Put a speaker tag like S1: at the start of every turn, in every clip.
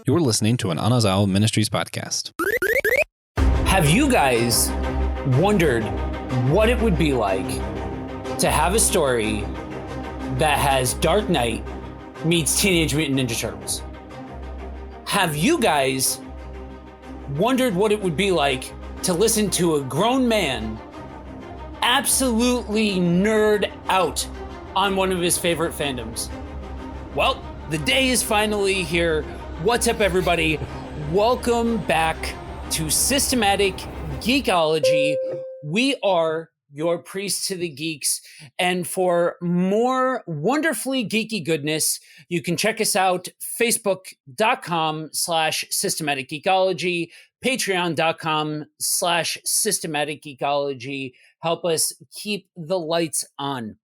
S1: You're listening to an Anazao Ministries podcast.
S2: Have you guys wondered what it would be like to have a story that has Dark Knight meets Teenage Mutant Ninja Turtles? Have you guys wondered what it would be like to listen to a grown man absolutely nerd out on one of his favorite fandoms? Well, the day is finally here. What's up, everybody? Welcome back to Systematic Geekology. We are your priest to the geeks, and for more wonderfully geeky goodness, you can check us out facebook.com/systematic geekology, patreon.com/systematic geekology. Help us keep the lights on.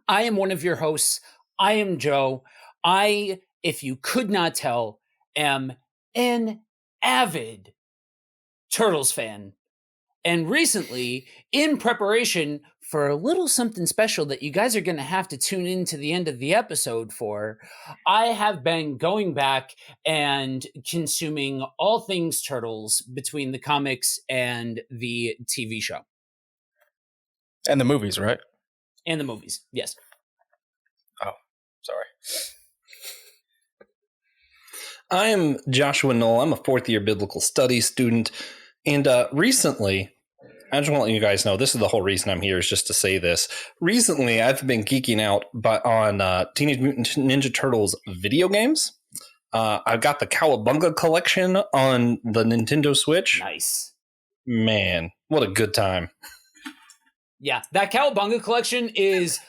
S2: I am one of your hosts. I am Joe. I, if you could not tell, am an avid Turtles fan. And recently, in preparation for a little something special that you guys are going to have to tune in to the end of the episode for, I have been going back and consuming all things Turtles between the comics and the TV show.
S3: And the movies, right?
S2: And the movies, yes.
S3: Oh, sorry.
S1: I am Joshua Knoll. I'm a fourth-year biblical studies student. And recently, I just want to let you guys know, this is the whole reason I'm here, is just to say this. Recently, I've been geeking out on Teenage Mutant Ninja Turtles video games. I've got the Cowabunga collection on the Nintendo Switch.
S2: Nice.
S1: Man, what a good time.
S2: Yeah, that Cowabunga collection is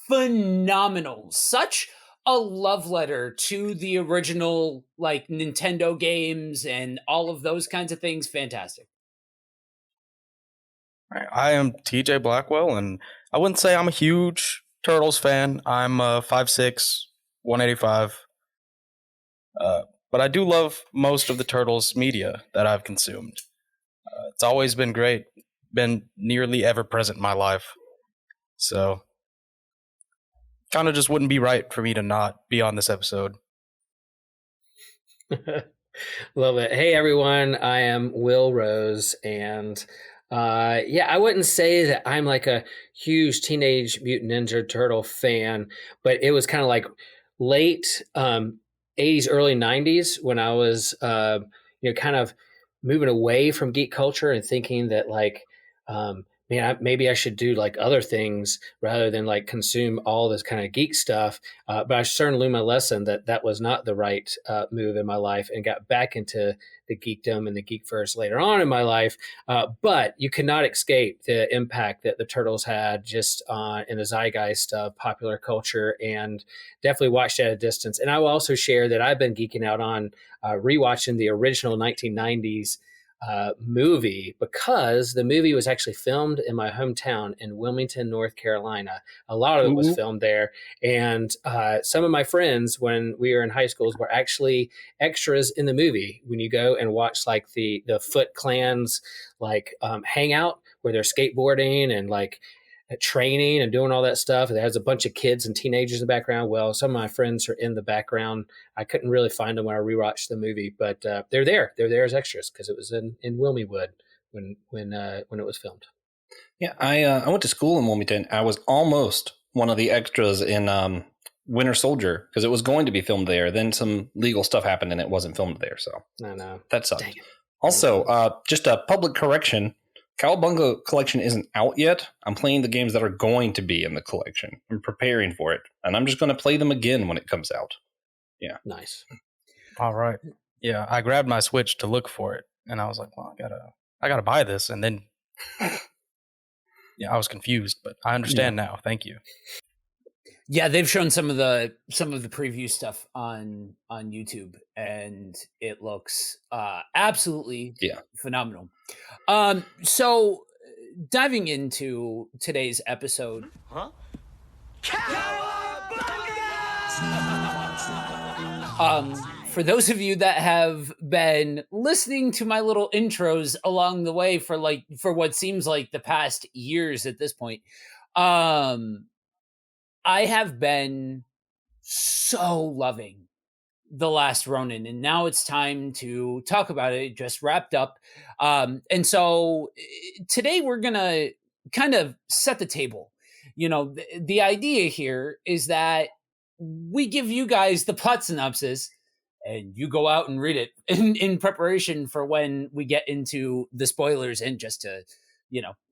S2: phenomenal. Such a love letter to the original, like, Nintendo games and all of those kinds of things. Fantastic.
S3: I am TJ Blackwell, and I wouldn't say I'm a huge Turtles fan. I'm 5'6", 185. But I do love most of the Turtles media that I've consumed. It's always been great. Been nearly ever present in my life. So, kind of just wouldn't be right for me to not be on this episode.
S4: Love it. Hey, everyone. I am Will Rose, and I wouldn't say that I'm like a huge Teenage Mutant Ninja Turtle fan, but it was kind of like late 80s, early 90s when I was, kind of moving away from geek culture and thinking that, like, maybe I should do like other things rather than like consume all this kind of geek stuff. But I certainly learned my lesson that was not the right move in my life, and got back into the geekdom and the geekverse later on in my life. But you cannot escape the impact that the Turtles had just in the zeitgeist of popular culture, and definitely watched at a distance. And I will also share that I've been geeking out on rewatching the original 1990s movie, because the movie was actually filmed in my hometown in Wilmington, North Carolina. A lot of it was filmed there, and some of my friends, when we were in high schools, were actually extras in the movie. When you go and watch like the Foot Clan's like hangout where they're skateboarding and like training and doing all that stuff, it has a bunch of kids and teenagers in the background. Well, some of my friends are in the background. I couldn't really find them when I rewatched the movie, but they're there. They're there as extras because it was in Wilmingwood when it was filmed.
S1: Yeah, I went to school in Wilmington. I was almost one of the extras in Winter Soldier because it was going to be filmed there. Then some legal stuff happened and it wasn't filmed there. So
S4: no,
S1: that sucked. Also, just a public correction. Cowabunga collection isn't out yet. I'm playing the games that are going to be in the collection. I'm preparing for it, and I'm just going to play them again when it comes out. Yeah.
S4: Nice.
S3: All right. Yeah, I grabbed my Switch to look for it, and I was like, well, I gotta buy this. And then, I was confused, but I understand now. Thank you.
S2: Yeah, they've shown some of the preview stuff on YouTube, and it looks absolutely phenomenal. So diving into today's episode, for those of you that have been listening to my little intros along the way for what seems like the past years at this point, I have been so loving The Last Ronin, and now it's time to talk about it. It just wrapped up. And so today we're going to kind of set the table. The idea here is that we give you guys the plot synopsis and you go out and read it in preparation for when we get into the spoilers and just to,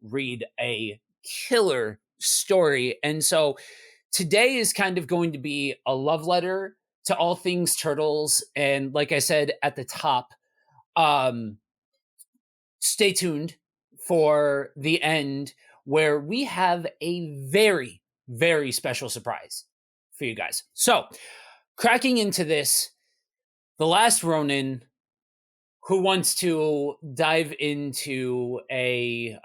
S2: read a killer story. And so today is kind of going to be a love letter to all things turtles. And like I said at the top, stay tuned for the end where we have a very, very special surprise for you guys. So, cracking into this, The Last Ronin. Who wants to dive into a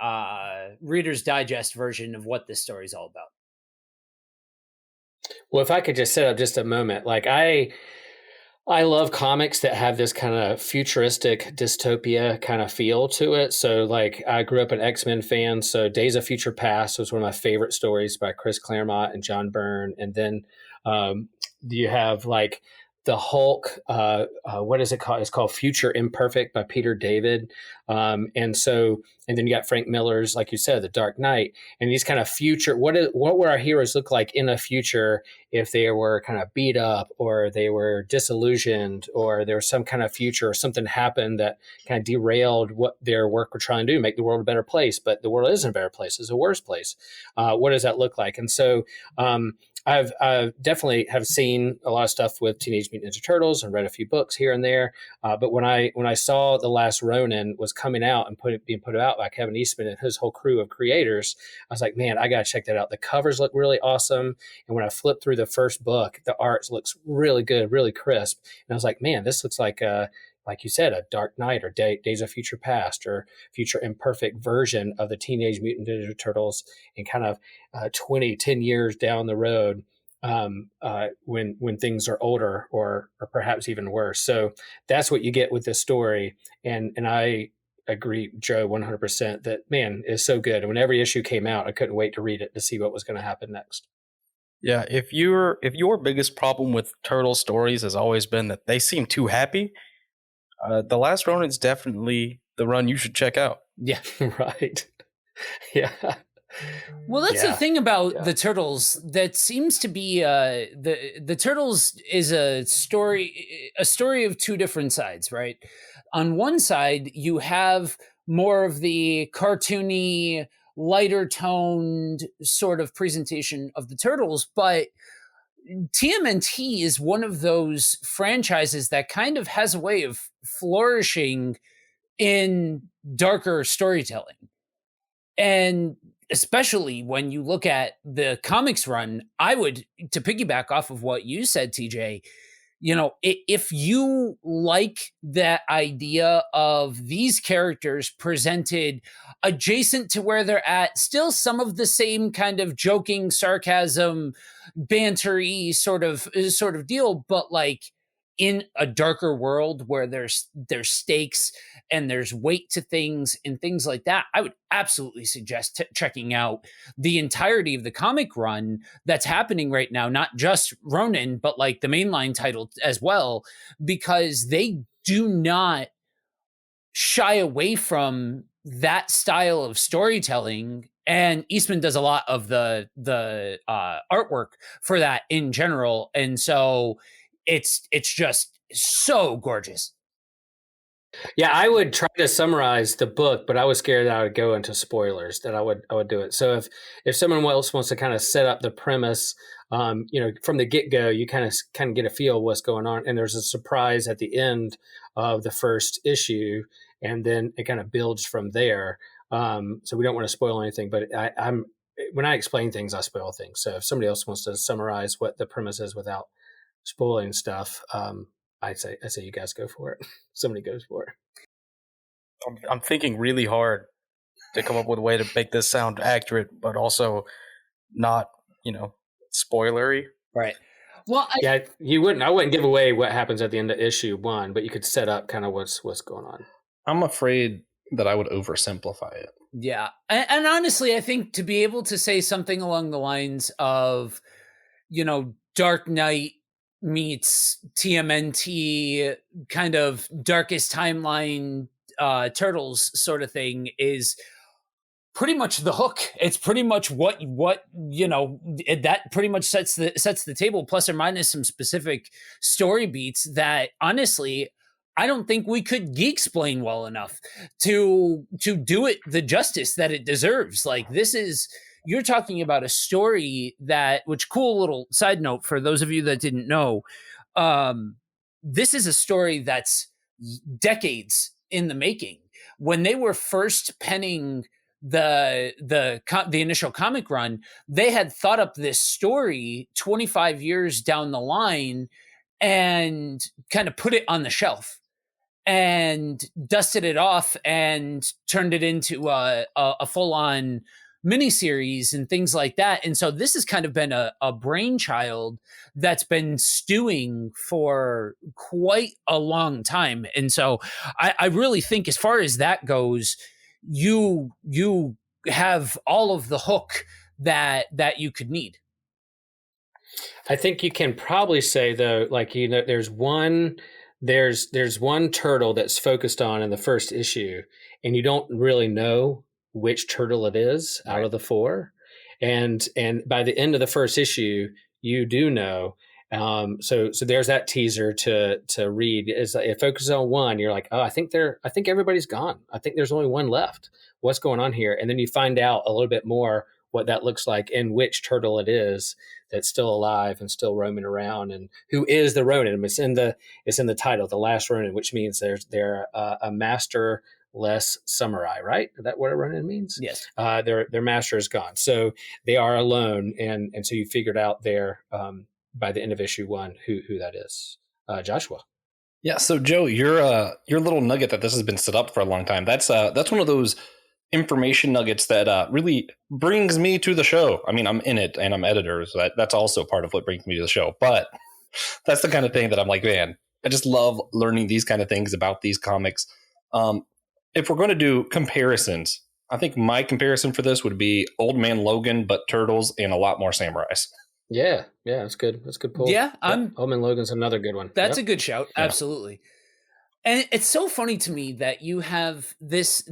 S2: Reader's Digest version of what this story is all about?
S4: Well, if I could just set up just a moment, like I love comics that have this kind of futuristic dystopia kind of feel to it. So like I grew up an X-Men fan. So Days of Future Past was one of my favorite stories by Chris Claremont and John Byrne. And then you have like the Hulk, what is it called? It's called Future Imperfect by Peter David. And then you got Frank Miller's, like you said, The Dark Knight, and these kind of future, what would our heroes look like in the future if they were kind of beat up or they were disillusioned or there was some kind of future or something happened that kind of derailed what their work were trying to do, make the world a better place, but the world isn't a better place, it's a worse place. What does that look like? And so, I've definitely have seen a lot of stuff with Teenage Mutant Ninja Turtles and read a few books here and there. But when I saw The Last Ronin was coming out and being put out by Kevin Eastman and his whole crew of creators, I was like, man, I got to check that out. The covers look really awesome. And when I flipped through the first book, the art looks really good, really crisp. And I was like, man, this looks like you said, a Dark Knight or Days of Future Past or Future Imperfect version of the Teenage Mutant Ninja Turtles and kind of 10 years down the road when things are older or perhaps even worse. So that's what you get with this story. And I agree, Joe, 100% that, man, is so good. And when every issue came out, I couldn't wait to read it to see what was going to happen next.
S3: Yeah, if your biggest problem with turtle stories has always been that they seem too happy, The Last Ronin is definitely the run you should check out.
S2: Yeah,
S4: right. Yeah.
S2: Well, that's the thing about the Turtles that seems to be the Turtles is a story of two different sides, right? On one side, you have more of the cartoony, lighter toned sort of presentation of the Turtles, but TMNT is one of those franchises that kind of has a way of flourishing in darker storytelling. And especially when you look at the comics run, to piggyback off of what you said, TJ, if you like that idea of these characters presented adjacent to where they're at, still some of the same kind of joking, sarcasm, bantery sort of deal, but like in a darker world where there's stakes and there's weight to things and things like that, I would absolutely suggest checking out the entirety of the comic run that's happening right now, not just Ronin, but like the mainline title as well, because they do not shy away from that style of storytelling. And Eastman does a lot of the artwork for that in general. And so it's just so gorgeous.
S4: Yeah, I would try to summarize the book, but I was scared that I would go into spoilers, that I would do it. So if someone else wants to kind of set up the premise, from the get-go, you kind of get a feel of what's going on. And there's a surprise at the end of the first issue, and then it kind of builds from there. So we don't want to spoil anything, but when I explain things, I spoil things. So if somebody else wants to summarize what the premise is without spoiling stuff, I say you guys go for it. Somebody goes for it.
S3: I'm thinking really hard to come up with a way to make this sound accurate, but also not, spoilery.
S2: Right. Well,
S4: I wouldn't give away what happens at the end of issue 1, but you could set up kind of what's going on.
S1: I'm afraid that I would oversimplify it.
S2: Yeah. And honestly, I think to be able to say something along the lines of, Dark Knight meets TMNT kind of darkest timeline turtles sort of thing is pretty much the hook. It's pretty much what that pretty much sets the table, plus or minus some specific story beats that honestly I don't think we could geek explain well enough to do it the justice that it deserves. Like, this is, you're talking about a story that, which, cool little side note for those of you that didn't know, this is a story that's decades in the making. When they were first penning the initial comic run, they had thought up this story 25 years down the line and kind of put it on the shelf and dusted it off and turned it into a full-on miniseries and things like that. And so this has kind of been a brainchild that's been stewing for quite a long time. And so I really think, as far as that goes, you have all of the hook that you could need.
S4: I think you can probably say, though, like, there's one turtle that's focused on in the first issue, and you don't really know which turtle it is out of the four. And by the end of the first issue, you do know. So there's that teaser to read. It focuses on one. You're like, oh, I think everybody's gone. I think there's only one left. What's going on here? And then you find out a little bit more what that looks like and which turtle it is that's still alive and still roaming around, and who is the Ronin. It's in the title, The Last Ronin, which means they're a masterless samurai, right? Is that what a Ronin means?
S2: Yes.
S4: Their master is gone, so they are alone, and so you figured out there by the end of issue one who that is. Joshua.
S1: Yeah. So Joe, your little nugget that this has been set up for a long time. That's one of those information nuggets that really brings me to the show. I mean, I'm in it and I'm editor, so that's also part of what brings me to the show. But that's the kind of thing that I'm like, man, I just love learning these kind of things about these comics. If we're going to do comparisons, I think my comparison for this would be Old Man Logan, but turtles and a lot more samurais.
S4: Yeah, that's good. That's a good pull.
S2: Yeah,
S4: Old Man Logan's another good one.
S2: That's a good shout. Yeah. Absolutely. And it's so funny to me that you have this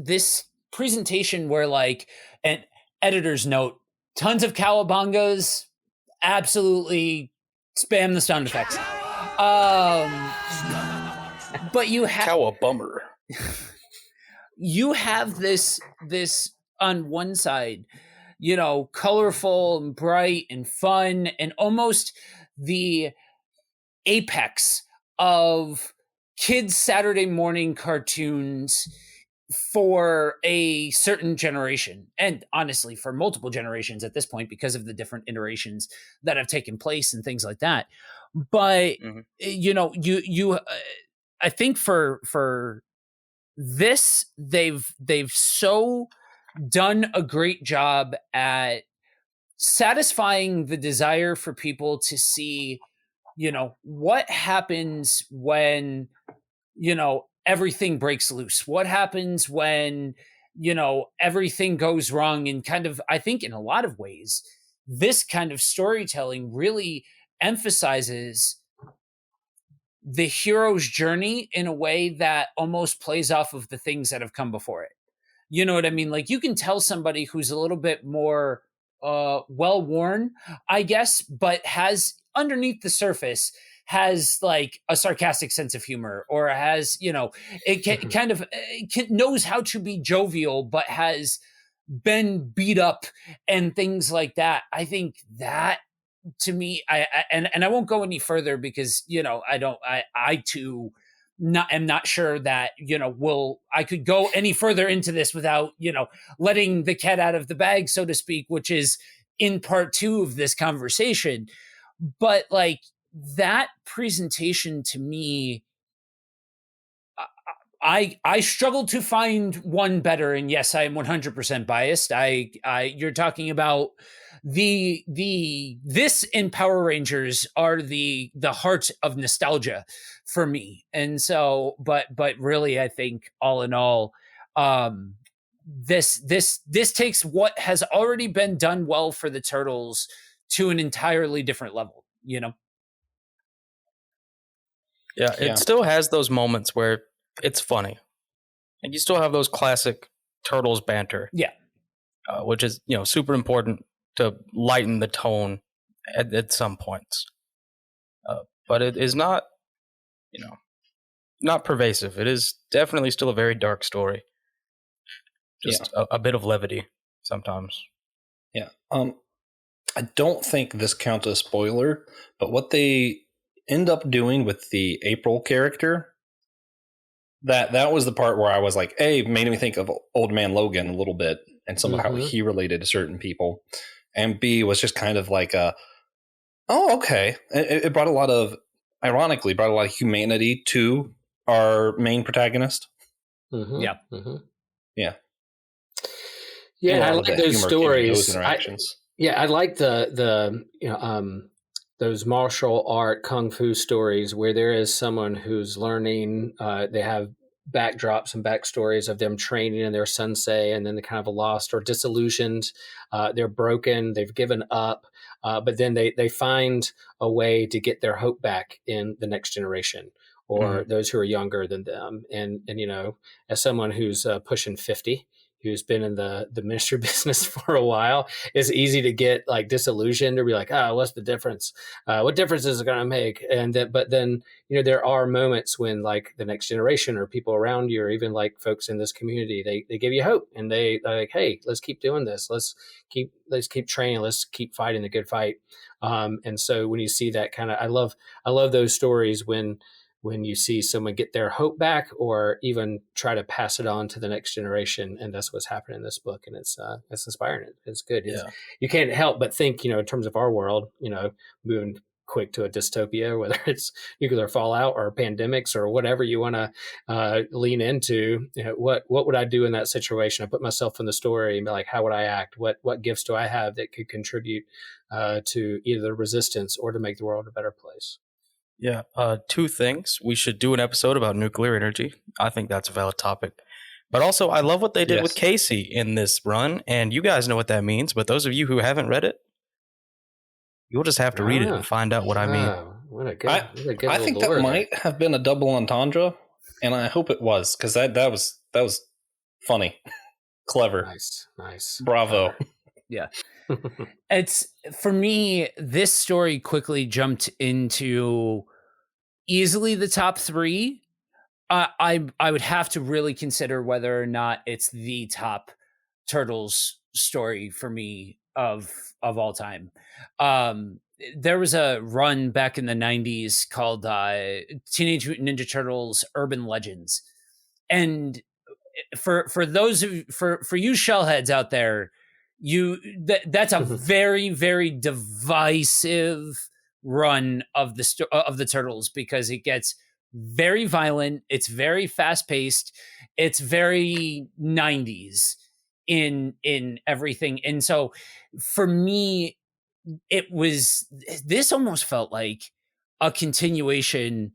S2: presentation where, like, an editor's note, tons of cowabungas, absolutely spam the sound effects. But you have
S3: cowabummer.
S2: You have this on one side, colorful and bright and fun and almost the apex of kids' Saturday morning cartoons for a certain generation, and honestly for multiple generations at this point, because of the different iterations that have taken place and things like that. But I think for this, they've so done a great job at satisfying the desire for people to see, what happens when, everything breaks loose. What happens when, everything goes wrong? And kind of, I think in a lot of ways, this kind of storytelling really emphasizes the hero's journey in a way that almost plays off of the things that have come before it. You know what I mean? Like, you can tell somebody who's a little bit more well-worn, I guess, but has underneath the surface has like a sarcastic sense of humor, or has, it can kind of knows how to be jovial, but has been beat up and things like that. I think that, to me, I won't go any further because, I too am not sure that, I could go any further into this without, letting the cat out of the bag, so to speak, which is in part two of this conversation. But like, that presentation to me, I struggled to find one better. And yes, I am 100% biased. You're talking about this and Power Rangers are the heart of nostalgia for me. And so, but really, I think all in all, this takes what has already been done well for the Turtles to an entirely different level,
S3: Yeah, it
S1: Yeah.
S3: still has those moments where it's funny. And you still have those classic Turtles banter.
S2: Yeah.
S3: Which is, super important to lighten the tone at some points. But it is not, not pervasive. It is definitely still a very dark story. Just a bit of levity sometimes.
S1: Yeah. I don't think this counts as spoiler, but what they end up doing with the April character, that was the part where I was like, A, made me think of Old Man Logan a little bit and some of how he related to certain people. And B, was just kind of like oh, okay. It brought ironically, brought a lot of humanity to our main protagonist.
S2: Yeah.
S1: Yeah.
S4: Yeah,
S1: And a
S4: I
S1: lot of
S4: like
S1: the
S4: those
S1: humor came in those
S4: stories.
S1: interactions.
S4: I like the those martial art kung fu stories where there is someone who's learning. They have backdrops and backstories of them training and their sensei, and then they're kind of lost or disillusioned. They're broken. They've given up, but then they find a way to get their hope back in the next generation or those who are younger than them. And as someone who's pushing 50, who's been in the ministry business for a while, it's easy to get like disillusioned or be like, oh, what's the difference? What difference is it going to make? But then, there are moments when like the next generation or people around you, or even like folks in this community, they give you hope and they're like, hey, let's keep doing this. Let's keep training. Let's keep fighting the good fight. And so when you see that kind of, I love those stories when you see someone get their hope back or even try to pass it on to the next generation. And that's what's happening in this book. And it's inspiring. It's good. You can't help but think, in terms of our world, moving quick to a dystopia, whether it's nuclear fallout or pandemics or whatever you want to lean into, what would I do in that situation? I put myself in the story and be like, how would I act? What gifts do I have that could contribute to either the resistance or to make the world a better place?
S3: Yeah, two things. We should do an episode about nuclear energy. I think that's a valid topic. But also, I love what they did with Casey in this run, and you guys know what that means. But those of you who haven't read it, you'll just have to read it and find out what I mean.
S1: I think that might have been a double entendre, and I hope it was, because that was funny, clever,
S4: nice,
S1: bravo.
S2: Yeah. It's, for me, this story quickly jumped into easily the top 3. I would have to really consider whether or not it's the top Turtles story for me of all time. There was a run back in the 90s called Teenage Mutant Ninja Turtles Urban Legends. And for those of for you shellheads out there, that's a very, very divisive run of the Turtles, because it gets very violent, it's very fast paced, it's very 90s in everything. And so for me, this almost felt like a continuation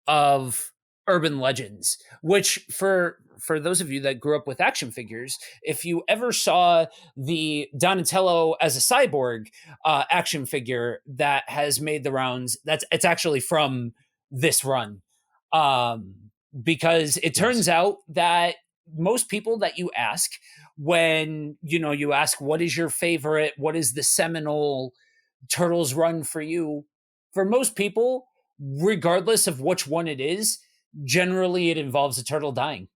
S2: of Urban Legends, which for those of you that grew up with action figures, if you ever saw the Donatello as a cyborg action figure that has made the rounds, it's actually from this run. Because it turns out that most people that you ask, when you ask what is your favorite, what is the seminal Turtles run for you, for most people, regardless of which one it is, generally it involves a turtle dying.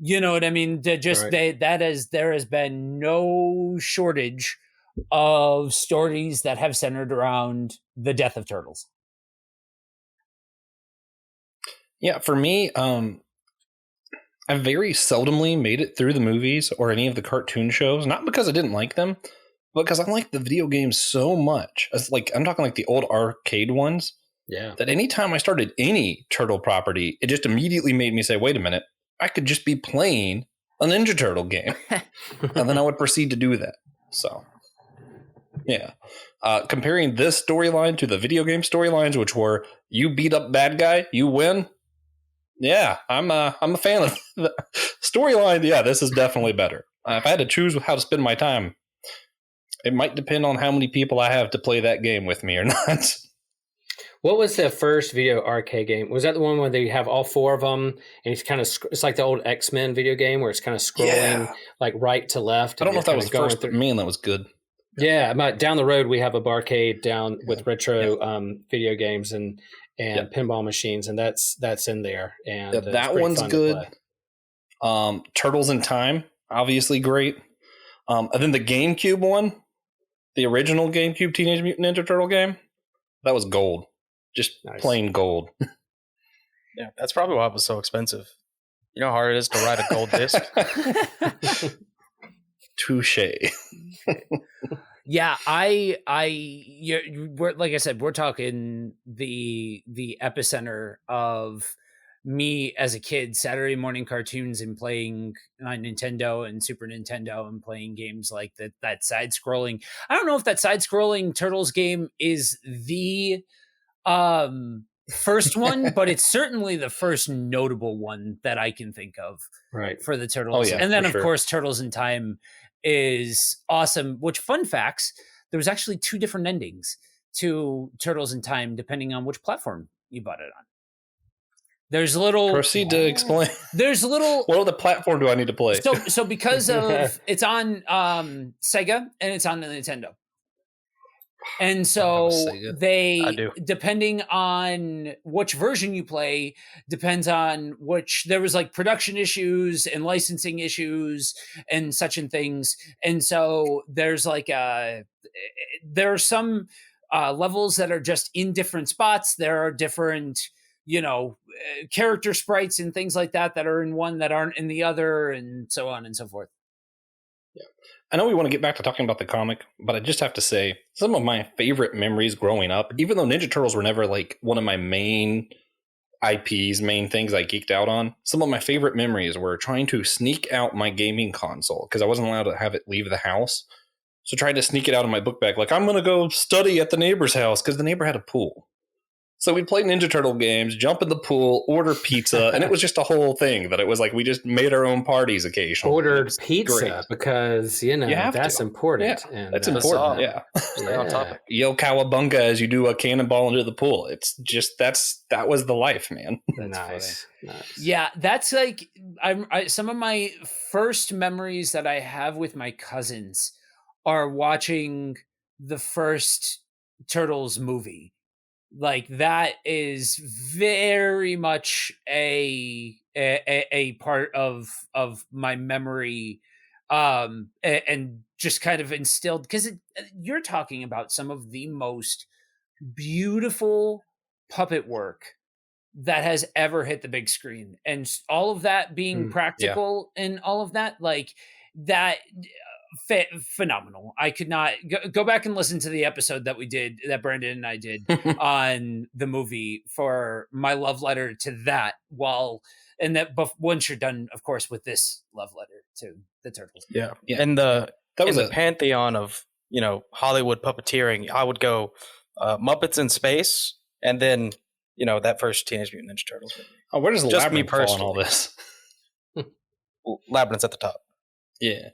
S2: You know what I mean? There has been no shortage of stories that have centered around the death of turtles.
S1: Yeah, for me, I very seldomly made it through the movies or any of the cartoon shows, not because I didn't like them, but because I like the video games so much. I'm talking like the old arcade ones.
S4: Yeah.
S1: That anytime I started any turtle property, it just immediately made me say, wait a minute, I could just be playing a Ninja Turtle game. And then I would proceed to do that. So, yeah. Comparing this storyline to the video game storylines, which were you beat up bad guy, you win. Yeah, I'm a fan of the storyline. Yeah, this is definitely better. If I had to choose how to spend my time, it might depend on how many people I have to play that game with me or not.
S4: What was the first video arcade game? Was that the one where they have all four of them, and it's kind of it's like the old X-Men video game where it's kind of scrolling like right to left?
S1: I don't know if that was the first,
S4: through.
S1: but man, that was good.
S4: Yeah, down the road we have a barcade down with retro video games and pinball machines, and that's in there. And
S1: that one's good. Turtles in Time, obviously great. And then the GameCube one, the original GameCube Teenage Mutant Ninja Turtle game, that was gold. Just plain gold.
S3: Yeah, that's probably why it was so expensive. You know how hard it is to write a gold disc?
S1: Touche.
S2: Yeah, we're, like I said, we're talking the epicenter of me as a kid, Saturday morning cartoons and playing on Nintendo and Super Nintendo and playing games like that side scrolling. I don't know if that side scrolling Turtles game is the first one, but it's certainly the first notable one that I can think of for the Turtles. And then of course Turtles in Time is awesome, which fun facts, there was actually 2 different endings to Turtles in Time depending on which platform you bought it on. There's little
S1: proceed to explain.
S2: There's little
S1: what other platform do I need to play?
S2: So because of it's on Sega and it's on the Nintendo. And so depending on which version you play, depends on which, there was like production issues and licensing issues and such and things. And so there's like there are some levels that are just in different spots. There are different, character sprites and things like that are in one that aren't in the other, and so on and so forth.
S1: Yeah. I know we want to get back to talking about the comic, but I just have to say some of my favorite memories growing up, even though Ninja Turtles were never like one of my main IPs, main things I geeked out on, some of my favorite memories were trying to sneak out my gaming console because I wasn't allowed to have it leave the house. So trying to sneak it out of my book bag, like I'm going to go study at the neighbor's house because the neighbor had a pool. So we'd play Ninja Turtle games, jump in the pool, order pizza, and it was just a whole thing that it was like we just made our own parties occasionally.
S4: Ordered pizza because, that's important.
S1: Yeah,
S4: and
S1: that's important. Yeah.
S3: Stay on topic.
S1: Yo cowabunga as you do a cannonball into the pool. It's just that was the life, man.
S4: Nice.
S2: Yeah, that's like some of my first memories that I have with my cousins are watching the first Turtles movie. Like that is very much a part of my memory, and just kind of instilled, because you're talking about some of the most beautiful puppet work that has ever hit the big screen, and all of that being practical and all of that, like that. Phenomenal. I could not go back and listen to the episode that we did, that Brandon and I did on the movie, for my love letter to that, once you're done, of course, with this love letter to the Turtles.
S3: Yeah. And the pantheon of, Hollywood puppeteering, I would go Muppets in Space, and then, that first Teenage Mutant Ninja Turtles movie.
S1: Oh, where does Labyrinth fall in all this?
S3: Labyrinth's at the top.
S1: Yeah.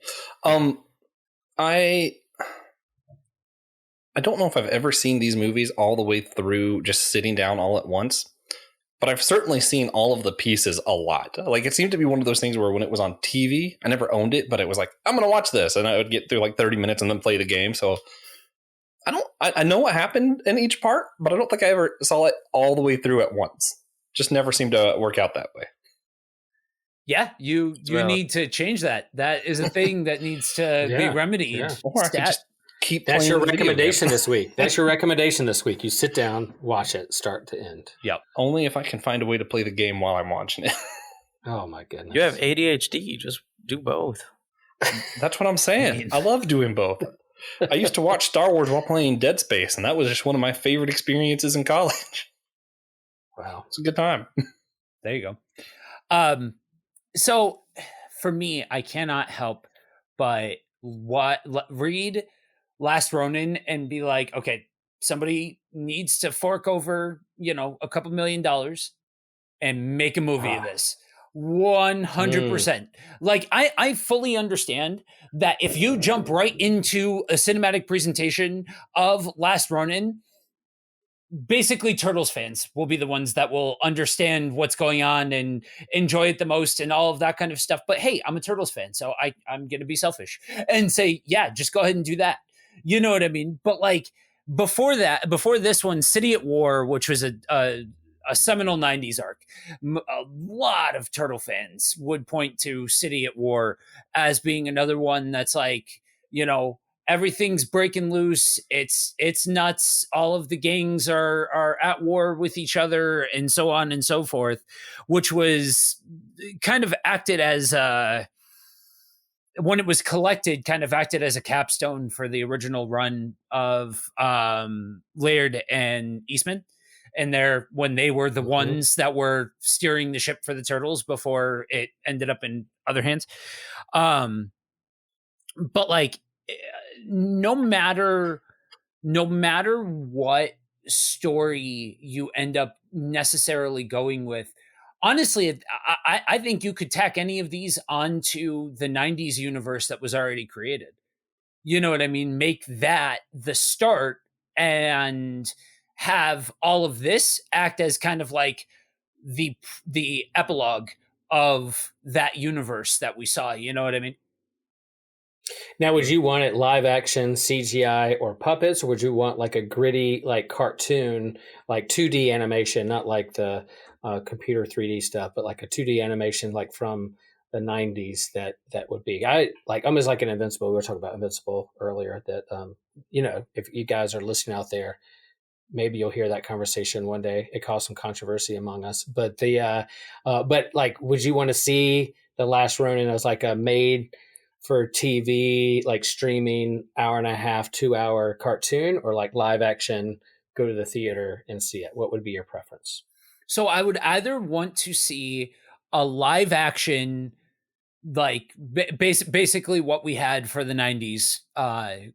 S1: I don't know if I've ever seen these movies all the way through just sitting down all at once, but I've certainly seen all of the pieces a lot. Like it seemed to be one of those things where when it was on TV, I never owned it, but it was like, I'm going to watch this. And I would get through like 30 minutes and then play the game. So I know what happened in each part, but I don't think I ever saw it all the way through at once. Just never seemed to work out that way.
S2: Yeah, you need to change that. That is a thing that needs to be remedied. Yeah.
S1: Or I could just keep playing.
S4: That's your recommendation this week. That's your recommendation this week. You sit down, watch it, start to end.
S1: Yep. Only if I can find a way to play the game while I'm watching it.
S4: Oh my goodness.
S3: You have ADHD. Just do both.
S1: That's what I'm saying. I love doing both. I used to watch Star Wars while playing Dead Space, and that was just one of my favorite experiences in college.
S4: Wow.
S1: It's a good time.
S2: There you go. So for me, I cannot help but read Last Ronin and be like, okay, somebody needs to fork over, a couple $1 million and make a movie of this. 100%. Like I fully understand that if you jump right into a cinematic presentation of Last Ronin, basically Turtles fans will be the ones that will understand what's going on and enjoy it the most and all of that kind of stuff. But hey, I'm a Turtles fan, so I'm going to be selfish and say, yeah, just go ahead and do that. You know what I mean? But like before that, before this one, City at War, which was a seminal 90s arc, a lot of Turtle fans would point to City at War as being another one that's like, you know, everything's breaking loose. It's nuts. All of the gangs are at war with each other and so on and so forth, which was kind of acted as when it was collected, kind of acted as a capstone for the original run of Laird and Eastman. And there, when they were the ones that were steering the ship for the Turtles before it ended up in other hands. But like, no matter what story you end up necessarily going with, honestly, I think you could tack any of these onto the 90s universe that was already created. You know what I mean? Make that the start and have all of this act as kind of like the epilogue of that universe that we saw. You know what I mean?
S4: Now, would you want it live action, CGI, or puppets, or would you want like a gritty, like cartoon, like 2D animation, not like the computer 3D stuff, but like a 2D animation, like from the 90s? That would be. I like almost like an Invincible. We were talking about Invincible earlier. That you know, if you guys are listening out there, maybe you'll hear that conversation one day. It caused some controversy among us, but but like, would you want to see the Last Ronin as like a made for TV, like streaming hour and a half, 2 hour cartoon, or like live action, go to the theater and see it? What would be your preference?
S2: So I would either want to see a live action, like basically what we had for the 90s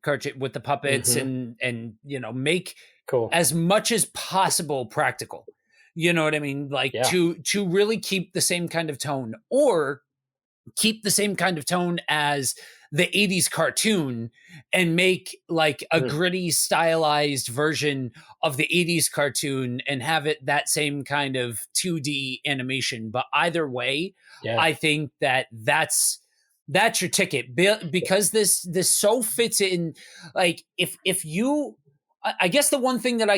S2: cartoon with the puppets and you know, make
S4: Cool.
S2: as much as possible practical. You know what I mean? Like to really keep the same kind of tone, or keep the same kind of tone as the 80s cartoon and make like a gritty stylized version of the 80s cartoon and have it that same kind of 2D animation. But either way, I think that's your ticket, because this so fits in. Like if you, I guess the one thing that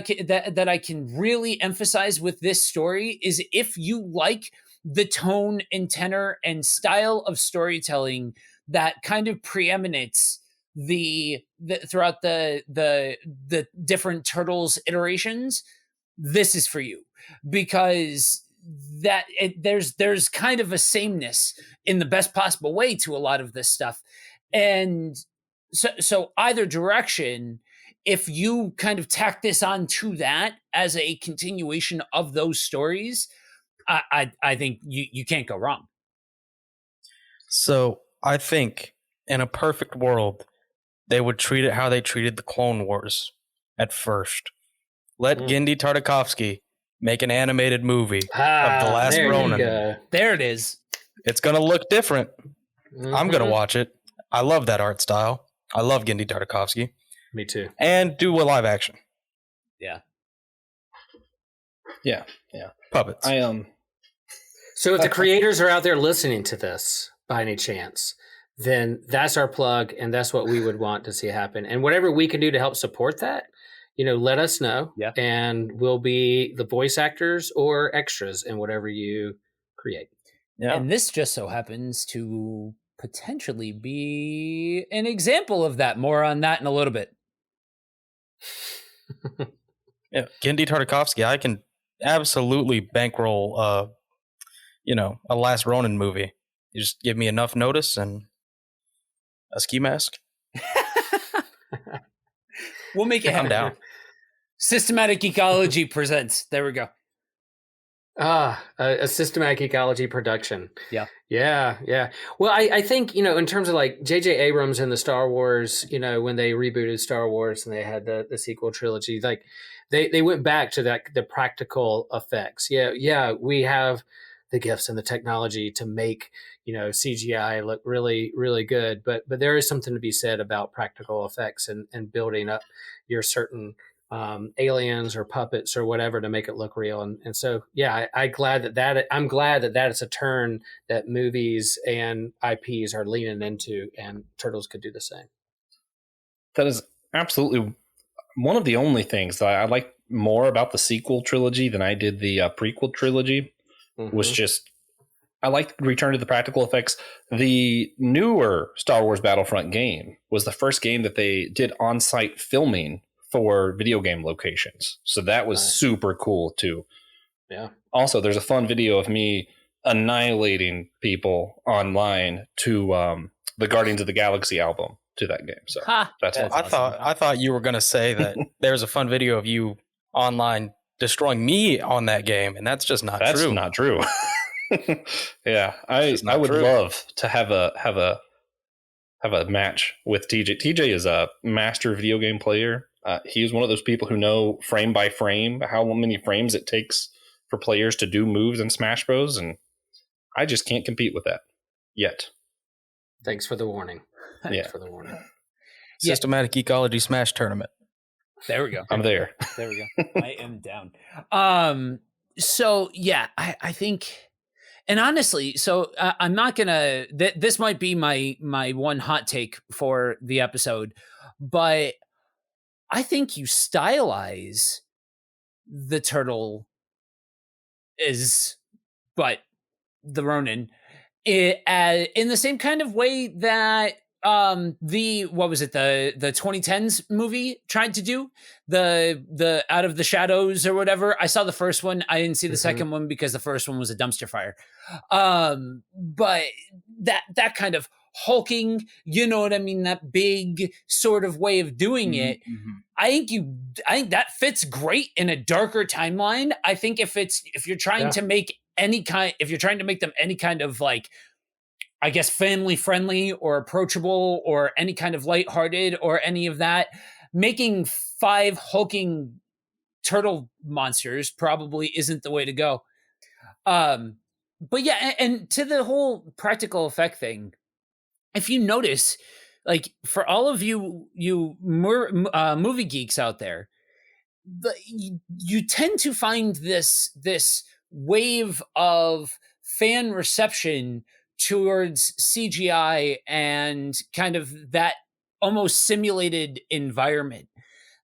S2: I can really emphasize with this story is, if you like the tone and tenor and style of storytelling that kind of preeminates the throughout the different Turtles iterations, this is for you, because there's kind of a sameness in the best possible way to a lot of this stuff. And so either direction, if you kind of tack this on to that as a continuation of those stories, I think you can't go wrong.
S3: So I think in a perfect world, they would treat it how they treated the Clone Wars at first. Let Genndy Tartakovsky make an animated movie of The Last Ronin.
S2: There it is.
S3: It's going to look different. I'm going to watch it. I love that art style. I love Genndy Tartakovsky.
S4: Me too.
S3: And do a live action.
S2: Yeah.
S3: Puppets.
S4: So if the creators are out there listening to this by any chance, then that's our plug, and that's what we would want to see happen. And whatever we can do to help support that, you know, let us know.
S2: Yeah.
S4: And we'll be the voice actors or extras in whatever you create.
S3: Yeah.
S2: And this just so happens to potentially be an example of that. More on that in a little bit.
S3: Yeah, Genndy Tartakovsky, I can absolutely bankroll a Last Ronin movie. You just give me enough notice and a ski mask.
S2: We'll make it happen.
S3: I'm down.
S2: Systematic Ecology presents. There we go.
S4: A systematic ecology production.
S2: Yeah.
S4: Well, I think, you know, in terms of like J.J. Abrams and the Star Wars, you know, when they rebooted Star Wars and they had the sequel trilogy, like they went back to the practical effects. Yeah, we have the gifts and the technology to make, you know, CGI look really, really good. But there is something to be said about practical effects and building up your certain aliens or puppets or whatever to make it look real. And so, yeah, I'm glad that it's a turn that movies and IPs are leaning into, and Turtles could do the same.
S1: That is absolutely one of the only things that I like more about the sequel trilogy than I did the prequel trilogy. Was just, I like Return to the Practical Effects. The newer Star Wars Battlefront game was the first game that they did on-site filming for video game locations. So that was super cool too.
S4: Yeah.
S1: Also, there's a fun video of me annihilating people online to the Guardians of the Galaxy album to that game. So that's
S3: awesome. I thought you were going to say that there's a fun video of you online destroying me on that game, and that's just not true.
S1: That's not true. Yeah, I would love to have a match with TJ. TJ is a master video game player. He is one of those people who know frame by frame how many frames it takes for players to do moves in Smash Bros. And I just can't compete with that yet.
S4: Thanks for the warning.
S3: Systematic Ecology Smash Tournament.
S2: There we go.
S1: I'm there.
S2: There we go. I am down. So yeah, I think, and honestly, so I'm not gonna. This might be my one hot take for the episode, but I think you stylize the turtle but the Ronin in the same kind of way that the 2010s movie tried to do, the Out of the Shadows or whatever. I saw the first one. I didn't see the second one because the first one was a dumpster fire. But that kind of hulking, you know what I mean, that big sort of way of doing it. I think that fits great in a darker timeline. I think if you're trying to make them any kind of, like, I guess, family friendly or approachable or any kind of lighthearted or any of that, making 5 hulking turtle monsters probably isn't the way to go. But yeah, and to the whole practical effect thing, if you notice, like, for all of you movie geeks out there, you tend to find this wave of fan reception towards CGI and kind of that almost simulated environment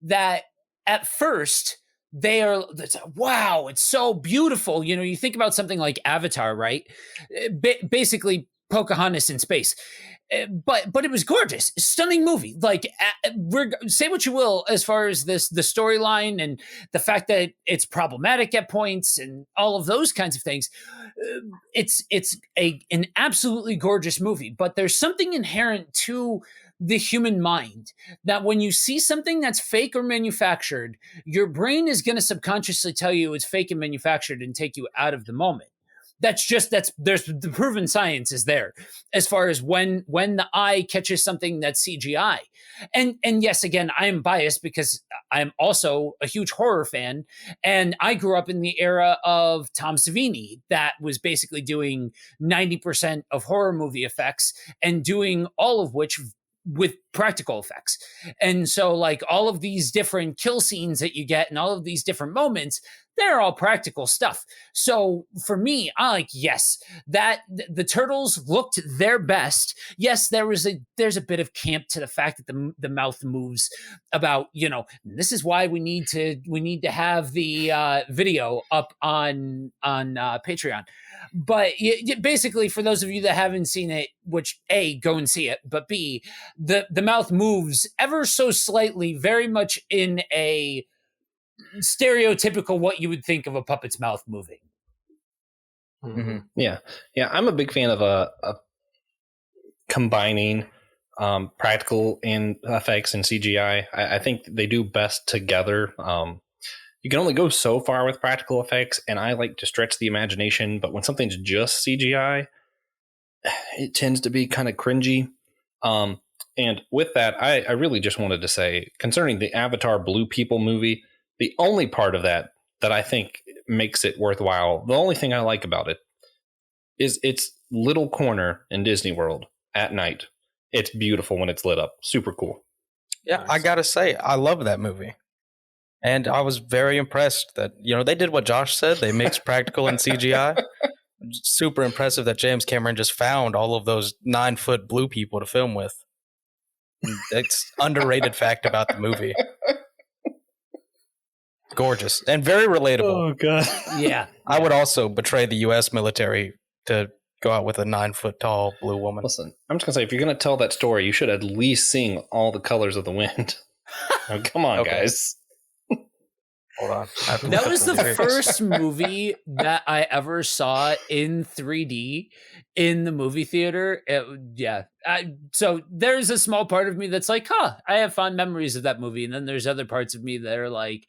S2: that at first it's wow, it's so beautiful. You know, you think about something like Avatar, right? Basically Pocahontas in space. But it was gorgeous, stunning movie. Like, say what you will as far as the storyline and the fact that it's problematic at points and all of those kinds of things. It's an absolutely gorgeous movie, but there's something inherent to the human mind that when you see something that's fake or manufactured, your brain is going to subconsciously tell you it's fake and manufactured and take you out of the moment. There's the proven science is there as far as when the eye catches something that's CGI. And yes, again, I am biased because I'm also a huge horror fan. And I grew up in the era of Tom Savini that was basically doing 90% of horror movie effects and doing all of which with practical effects. And so, like, all of these different kill scenes that you get and all of these different moments, they're all practical stuff. So for me, I like, yes, that the turtles looked their best. Yes, there's a bit of camp to the fact that the mouth moves about, you know, this is why we need to have the video up on Patreon. But basically, for those of you that haven't seen it, which A, go and see it, but B, the mouth moves ever so slightly, very much in a stereotypical what you would think of a puppet's mouth moving.
S1: Yeah, I'm a big fan of combining practical and effects and CGI. I think they do best together. You can only go so far with practical effects, and I like to stretch the imagination, but when something's just CGI, it tends to be kind of cringy. And with that, I really just wanted to say, concerning the Avatar Blue People movie, the only part of that I think makes it worthwhile, the only thing I like about it, is its little corner in Disney World at night. It's beautiful when it's lit up. Super cool.
S3: Yeah, nice. I gotta say, I love that movie. And I was very impressed that, they did what Josh said. They mixed practical and CGI. Super impressive that James Cameron just found all of those 9-foot blue people to film with. It's underrated fact about the movie. Gorgeous and very relatable.
S1: Oh god.
S2: Yeah.
S3: I would also betray the U.S. military to go out with a 9-foot tall blue woman.
S1: Listen, I'm just gonna say, if you're gonna tell that story, you should at least sing All the Colors of the Wind. Oh, come on,
S3: Okay.
S1: guys.
S3: Hold on.
S2: That was the first movie that I ever saw in 3D in the movie theater. So there's a small part of me that's like, I have fond memories of that movie. And then there's other parts of me that are like,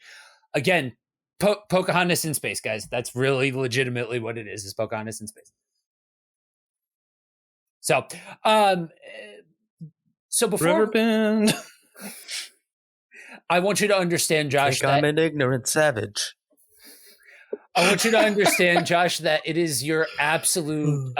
S2: again, Pocahontas in space, guys. That's really legitimately what it is Pocahontas in space. So, before
S1: Riverbend.
S2: I want you to understand, Josh,
S3: I'm an ignorant savage.
S2: I want you to understand, Josh, that it is your absolute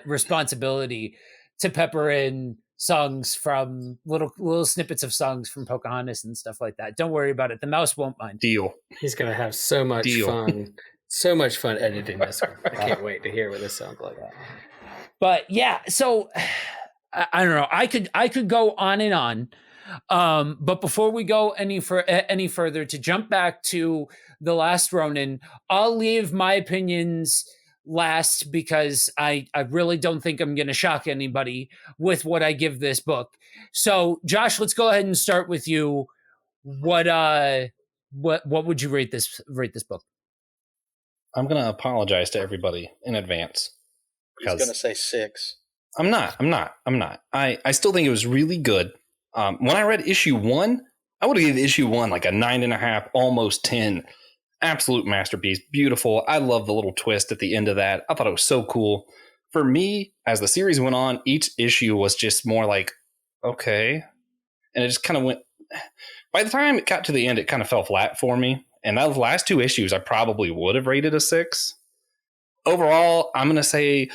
S2: responsibility to pepper in songs from little snippets of songs from Pocahontas and stuff like that. Don't worry about it. The mouse won't mind.
S1: Deal.
S4: He's gonna have so much fun. So much fun editing this one. I can't wait to hear what this sounds like.
S2: But yeah, so I don't know. I could go on and on. But before we go any further, to jump back to The Last Ronin, I'll leave my opinions last because I really don't think I'm going to shock anybody with what I give this book. So, Josh, let's go ahead and start with you. What would you rate this book?
S1: I'm going to apologize to everybody in advance.
S3: He's going to say 6.
S1: I'm not. I still think it was really good. When I read issue 1, I would have given issue 1 like a 9.5, almost 10. Absolute masterpiece. Beautiful. I love the little twist at the end of that. I thought it was so cool. For me, as the series went on, each issue was just more like, okay. And it just kind of went. By the time it got to the end, it kind of fell flat for me. And those last 2 issues, I probably would have rated a 6. Overall, I'm going to say,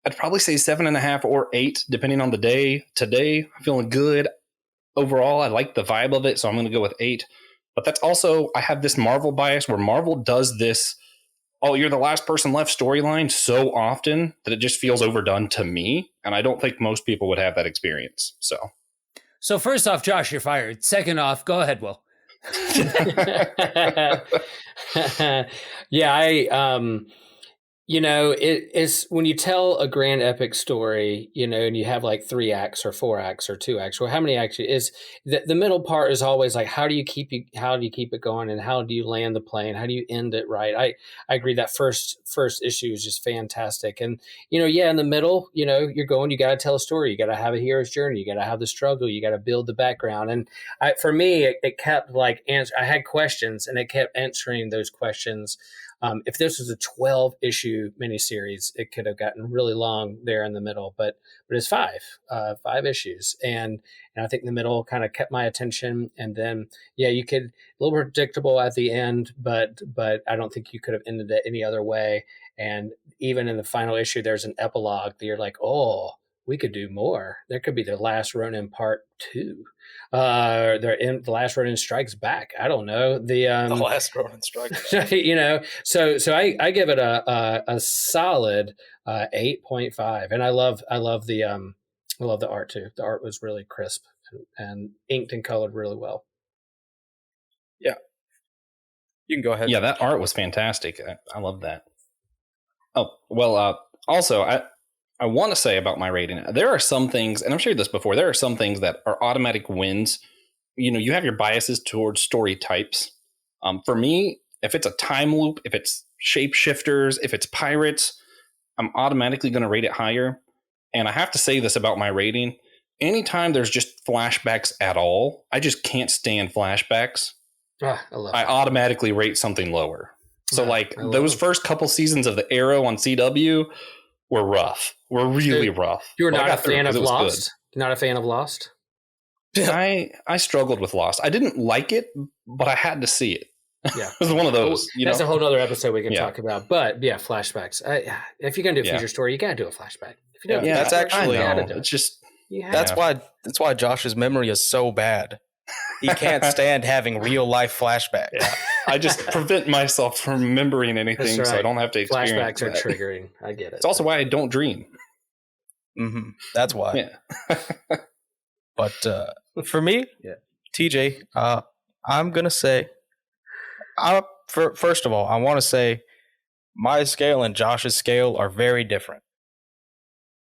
S1: I'd probably say 7.5 or 8, depending on the day. Today, I'm feeling good. Overall, I like the vibe of it, so I'm going to go with 8. But that's also, I have this Marvel bias where Marvel does this, you're the last person left storyline so often that it just feels overdone to me. And I don't think most people would have that experience. So
S2: first off, Josh, you're fired. Second off, go ahead, Will.
S4: Yeah, it's when you tell a grand epic story, and you have like 3 acts or 4 acts or 2 acts, or how many acts is the middle part is always like, how do you keep it going, and how do you land the plane? How do you end it right? I agree that first issue is just fantastic. And, in the middle, you got to tell a story. You got to have a hero's journey. You got to have the struggle. You got to build the background. And for me, it kept like I had questions, and it kept answering those questions. If this was a 12-issue miniseries, it could have gotten really long there in the middle, but it's 5 issues, and I think the middle kind of kept my attention. And then, you could a little predictable at the end, but I don't think you could have ended it any other way. And even in the final issue, there's an epilogue that you're like, oh, we could do more. There could be the Last Ronin Part 2. The Last Ronin Strikes Back. I don't know. The
S3: Last Ronin Strikes Back.
S4: So I give it a solid 8.5. And I love the art too. The art was really crisp and inked and colored really well.
S3: Yeah. You can go ahead.
S1: Yeah, that art was fantastic. I love that. Oh, well, also, I want to say about my rating, there are some things, and I've shared this before, there are some things that are automatic wins. You have your biases towards story types. For me, if it's a time loop, if it's shapeshifters, if it's pirates, I'm automatically going to rate it higher. And I have to say this about my rating. Anytime there's just flashbacks at all, I just can't stand flashbacks. I automatically rate something lower. So those first couple seasons of the Arrow on CW were rough. Were really rough.
S4: You're not a fan of Lost? Not a fan of Lost?
S1: I strugglled with Lost. I didn't like it, but I had to see it.
S4: Yeah.
S1: It was one of those.
S4: That's a whole other episode we can talk about. But flashbacks. If you're going to do a feature story, you got to do a flashback. If you don't,
S3: that's actually
S1: it's just
S3: that's why Josh's memory is so bad. He can't stand having real life flashbacks.
S1: Yeah. I just prevent myself from remembering anything
S4: That's
S1: so I
S4: right.
S1: don't have to experience
S4: Flashbacks are
S1: that.
S4: triggering. I get it.
S1: It's also why I don't dream.
S3: That's why.
S1: Yeah.
S3: But for me,
S4: Yeah.
S3: TJ, I'm gonna say, first of all, I want to say my scale and Josh's scale are very different.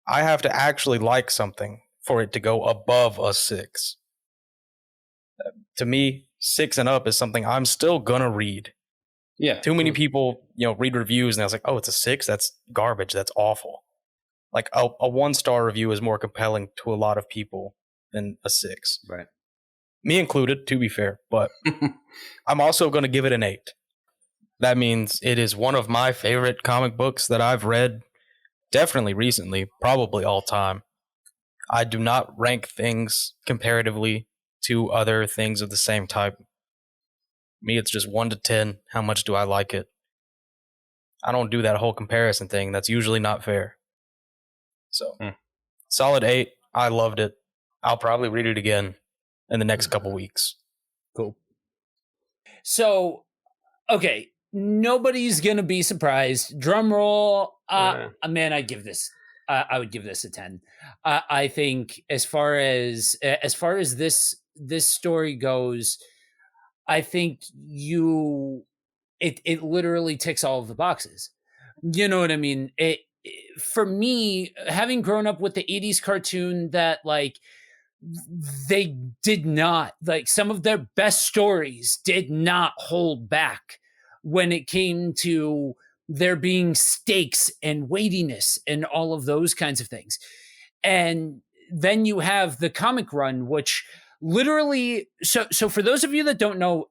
S3: I have to actually like something for it to go above a 6. To me, 6 and up is something I'm still gonna read.
S1: Yeah.
S3: Too many people, read reviews and I was like, oh, it's a 6? That's garbage. That's awful. Like a 1-star review is more compelling to a lot of people than a 6.
S4: Right.
S3: Me included, to be fair, but I'm also going to give it an 8. That means it is one of my favorite comic books that I've read definitely recently, probably all time. I do not rank things comparatively to other things of the same type. Me, it's just 1 to 10. How much do I like it? I don't do that whole comparison thing. That's usually not fair. So, solid 8. I loved it. I'll probably read it again in the next couple weeks.
S2: Cool. So, okay, nobody's gonna be surprised. Drum roll. Man, I would give this a 10. I think as far as this story goes, I think it literally ticks all of the boxes. You know what I mean? For me, having grown up with the 80s cartoon that they did not, some of their best stories did not hold back when it came to there being stakes and weightiness and all of those kinds of things. And then you have the comic run, which literally, so for those of you that don't know,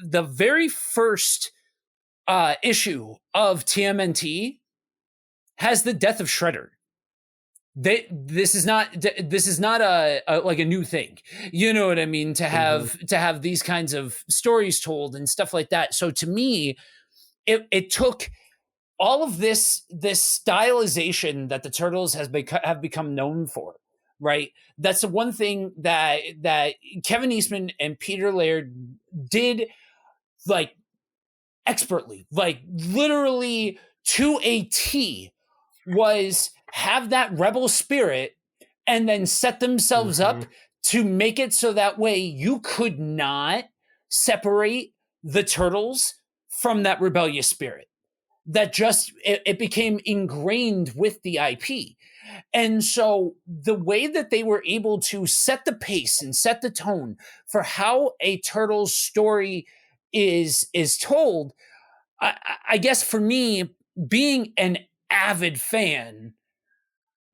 S2: the very first issue of TMNT has the death of Shredder. This is not a like a new thing. You know what I mean? To have these kinds of stories told and stuff like that. So to me, it took all of this stylization that the Turtles have become known for, right? That's the one thing that Kevin Eastman and Peter Laird did expertly, literally to a T, was have that rebel spirit and then set themselves up to make it so that way you could not separate the Turtles from that rebellious spirit. That just, it became ingrained with the IP. And so the way that they were able to set the pace and set the tone for how a Turtles story is told, I guess for me, being an avid fan,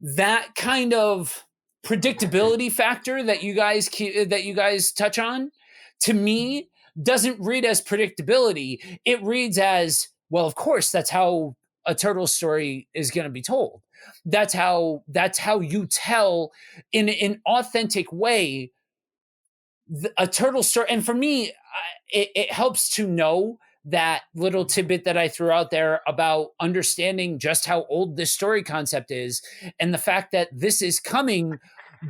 S2: that kind of predictability factor that you guys touch on, to me, doesn't read as predictability. It reads as, well, of course, that's how a turtle story is going to be told. That's how you tell in an authentic way a turtle story. And for me, it helps to know that little tidbit that I threw out there about understanding just how old this story concept is, and the fact that this is coming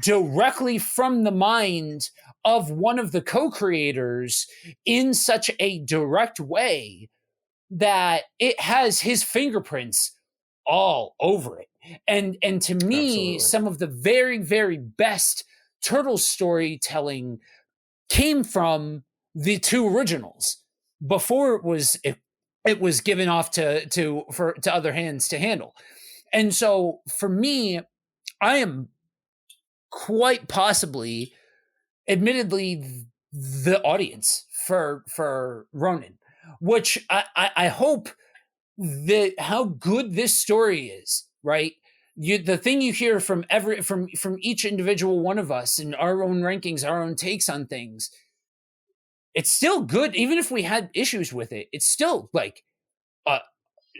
S2: directly from the mind of one of the co-creators in such a direct way that it has his fingerprints all over it. And to me,
S4: Absolutely.
S2: some of the very, very best turtle storytelling came from the two originals before it was given off to other hands to handle. And so for me, I am quite possibly, admittedly, the audience for Ronin, which I hope that how good this story is, right? The thing you hear from from each individual one of us and our own rankings, our own takes on things, it's still good. Even if we had issues with it, it's still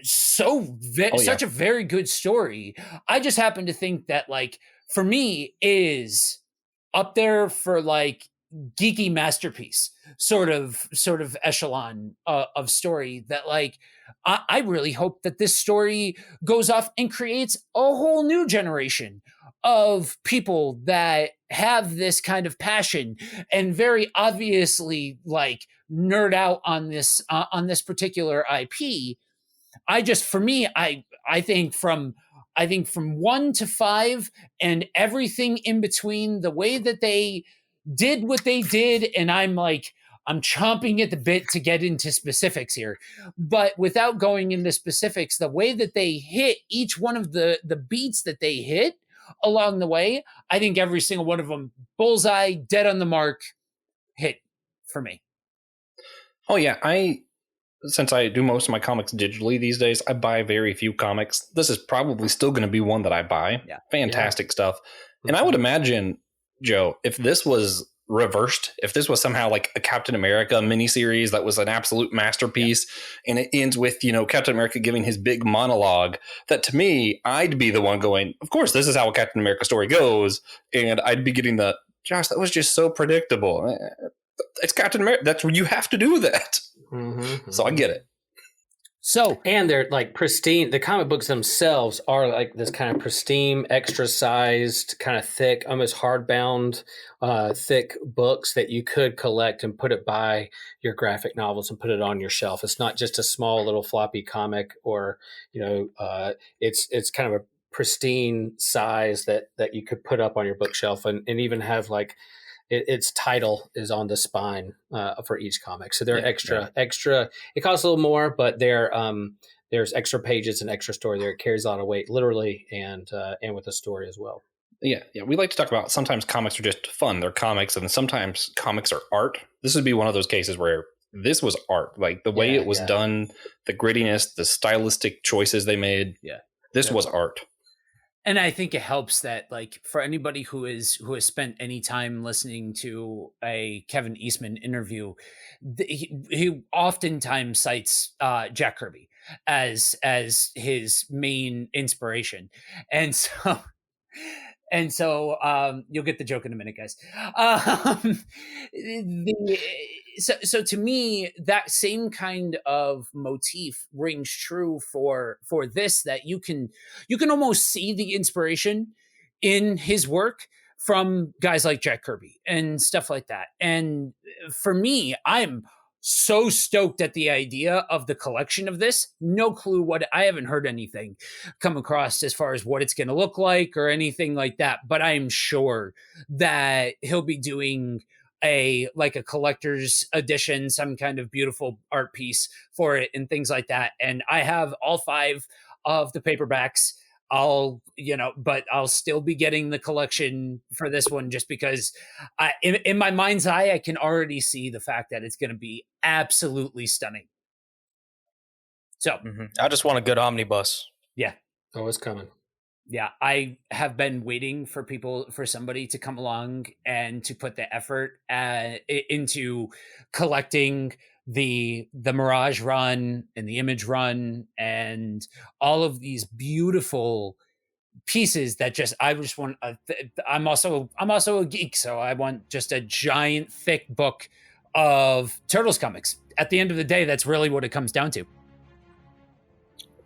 S2: such a very good story. I just happen to think that for me is up there for geeky masterpiece sort of echelon of story that I really hope that this story goes off and creates a whole new generation of people that have this kind of passion and very obviously like nerd out on this particular IP. For me, I think from 1 to 5 and everything in between, the way that they did what they did, and I'm chomping at the bit to get into specifics here, but without going into specifics, the way that they hit each one of the beats that they hit along the way, I think every single one of them, bullseye, dead on the mark, hit for me.
S1: Oh yeah, since I do most of my comics digitally these days, I buy very few comics. This is probably still going to be one that I buy.
S2: Yeah.
S1: Fantastic stuff. And I would imagine, Joe, if this was reversed, if this was somehow like a Captain America miniseries that was an absolute masterpiece, and it ends with, Captain America giving his big monologue, that to me, I'd be the one going, of course, this is how a Captain America story goes. And I'd be getting Josh, that was just so predictable. It's Captain America. That's where you have to do that.
S4: Mm-hmm.
S1: So I get it.
S2: So,
S4: and they're like pristine. The comic books themselves are like this kind of pristine, extra sized, kind of thick, almost hardbound, thick books that you could collect and put it by your graphic novels and put it on your shelf. It's not just a small little floppy comic, or it's kind of a pristine size that you could put up on your bookshelf and even have like its title is on the spine for each comic. So they're extra. It costs a little more, but there's extra pages and extra story there. It carries a lot of weight, literally, and with the story as well.
S1: Yeah. We like to talk about sometimes comics are just fun. They're comics, and sometimes comics are art. This would be one of those cases where this was art. Like the way it was done, the grittiness, the stylistic choices they made.
S2: Yeah.
S1: This was art.
S2: And I think it helps that, like, for anybody who has spent any time listening to a Kevin Eastman interview, he oftentimes cites Jack Kirby as his main inspiration, and so you'll get the joke in a minute, guys. So to me, that same kind of motif rings true for this, that you can almost see the inspiration in his work from guys like Jack Kirby and stuff like that. And for me, I'm so stoked at the idea of the collection of this. No clue I haven't heard anything come across as far as what it's going to look like or anything like that, but I'm sure that he'll be doing a collector's edition, some kind of beautiful art piece for it and things like that. And I have all 5 of the paperbacks. But I'll still be getting the collection for this one, just because in my mind's eye, I can already see the fact that it's going to be absolutely stunning. So
S3: I just want a good omnibus.
S2: Yeah.
S4: Oh, it's coming.
S2: Yeah, I have been waiting for somebody to come along and to put the effort into collecting the Mirage run and the Image run and all of these beautiful pieces that I'm also a geek, so I want just a giant thick book of Turtles comics. At the end of the day, that's really what it comes down to.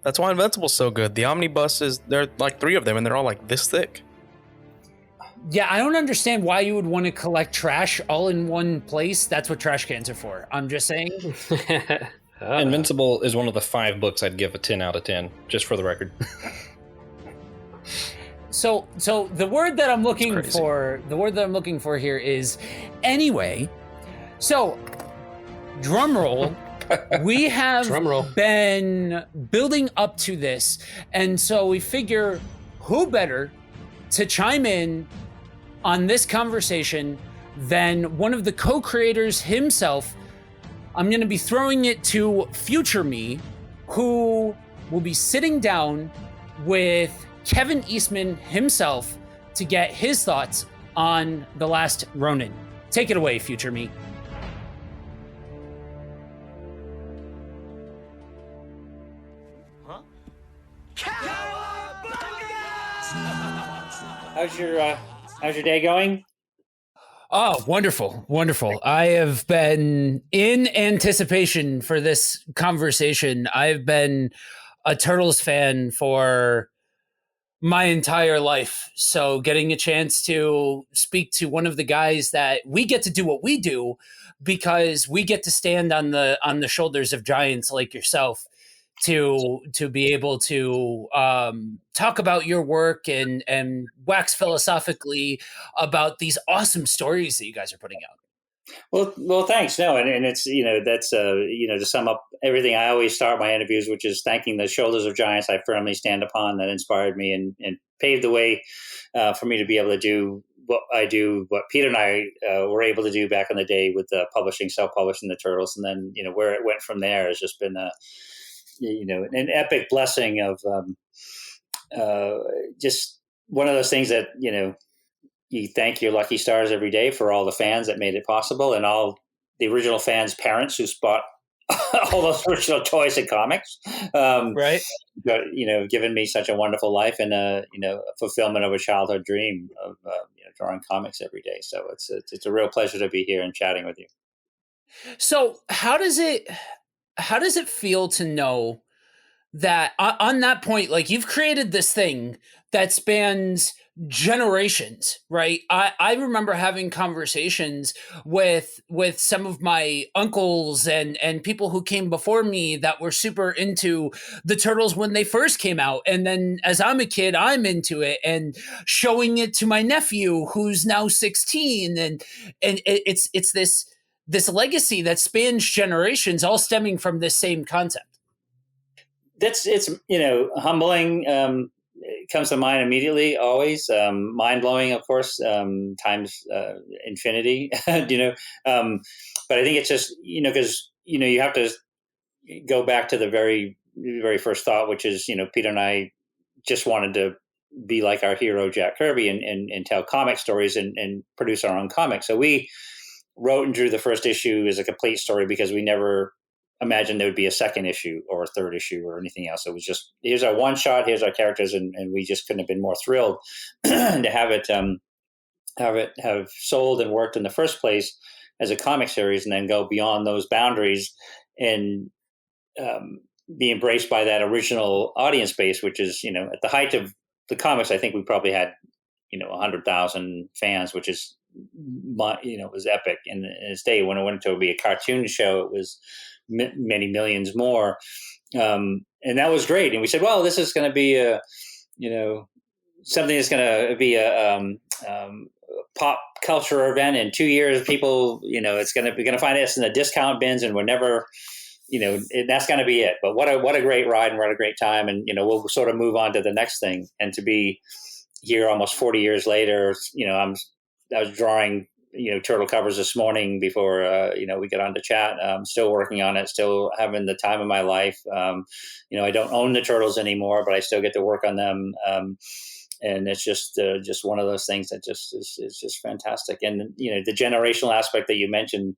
S3: That's why Invincible's so good. The omnibuses, there are like 3 of them, and they're all like this thick.
S2: Yeah, I don't understand why you would want to collect trash all in one place. That's what trash cans are for. I'm just saying.
S1: Invincible is one of the 5 books I'd give a 10 out of 10, just for the record.
S2: So the word that I'm looking for here is anyway. So drum roll. We have been building up to this, and so we figure who better to chime in on this conversation than one of the co-creators himself. I'm going to be throwing it to future me, who will be sitting down with Kevin Eastman himself to get his thoughts on The Last Ronin. Take it away, future me.
S5: How's your day going?
S2: Oh, wonderful. I have been in anticipation for this conversation. I've been a Turtles fan for my entire life. So getting a chance to speak to one of the guys that we get to do what we do because we get to stand on the shoulders of giants like yourself to be able to talk about your work and wax philosophically about these awesome stories that you guys are putting out.
S5: Well, thanks. No, and it's that's to sum up everything. I always start my interviews, which is thanking the shoulders of giants I firmly stand upon that inspired me and paved the way for me to be able to do what I do, what Peter and I were able to do back in the day with publishing, self-publishing the Turtles, and then where it went from there has just been an epic blessing of just one of those things that you thank your lucky stars every day for all the fans that made it possible and all the original fans' parents who bought all those original toys and comics.
S2: Right.
S5: But, given me such a wonderful life and a fulfillment of a childhood dream of drawing comics every day. So it's a real pleasure to be here and chatting with you.
S2: So how does it feel to know that on that point, like you've created this thing that spans generations, right? I remember having conversations with some of my uncles and people who came before me that were super into the Turtles when they first came out. And then as I'm a kid, I'm into it and showing it to my nephew who's now 16. And it's this legacy that spans generations, all stemming from this same concept.
S5: It's humbling. It comes to mind immediately, always mind blowing, of course, times infinity. But I think it's just because you have to go back to the very very first thought, which is Peter and I just wanted to be like our hero Jack Kirby and tell comic stories and produce our own comics. So we wrote and drew the first issue as a complete story because we never imagined there would be a second issue or a third issue or anything else. It was just, here's our one shot, here's our characters, and we just couldn't have been more thrilled to have sold and worked in the first place as a comic series, and then go beyond those boundaries and be embraced by that original audience base, which is at the height of the comics, I think we probably had 100,000 fans, which is was epic. In its day, when it went to be a cartoon show, it was many millions more, and that was great. And we said, well, this is going to be a something that's going to be a pop culture event. In 2 years, people it's going to find us in the discount bins, and we're never that's going to be it. But what a great ride and what a great time, and we'll sort of move on to the next thing. And to be here almost 40 years later, I was drawing turtle covers this morning before we get on to chat. I'm still working on it, still having the time of my life. I don't own the Turtles anymore, but I still get to work on them. And it's just one of those things that just is just fantastic. And the generational aspect that you mentioned